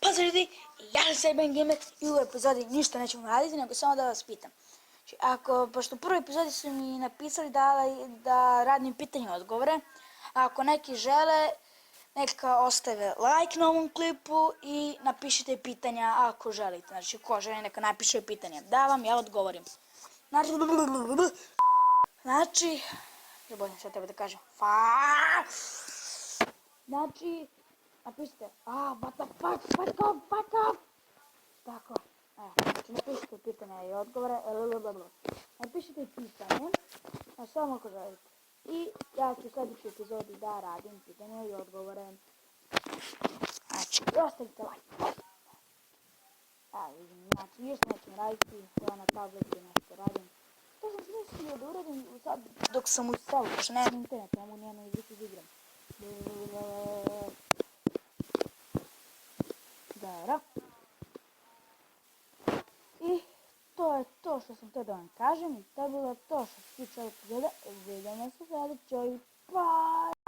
Pozdrav ljudi, ja sam Serbian Gamer i u epizodi ništa nećemo raditi, nego samo da vas pitam. Pošto u prvoj epizodi su mi napisali da radim pitanje i odgovore, ako neki žele, neka ostave like na ovom klipu i napišite pitanja ako želite. Znači, ko želi neka napiše pitanje, da vam ja odgovorim. Znači, zaboravim sve tebe da kažem. Znači, napišite, what the fuck up. Tako, znači napišite pitanja i odgovore, napišite pitanje, samo ako želite. I ja ću u sljedećoj epizodi da radim pitanja i odgovore. Znači, ostavite like. Znači, još nećem raditi, ja na tabletu nešto radim. To sam mislio da uradim sad dok sam u selu, pošto nemam internet, nemam nijedno izvuku iz igram. Dobro. I to je to što sam htio da vam kažem i to je bilo to što se tiče epizode. Vidimo se u sljedećoj. Bye!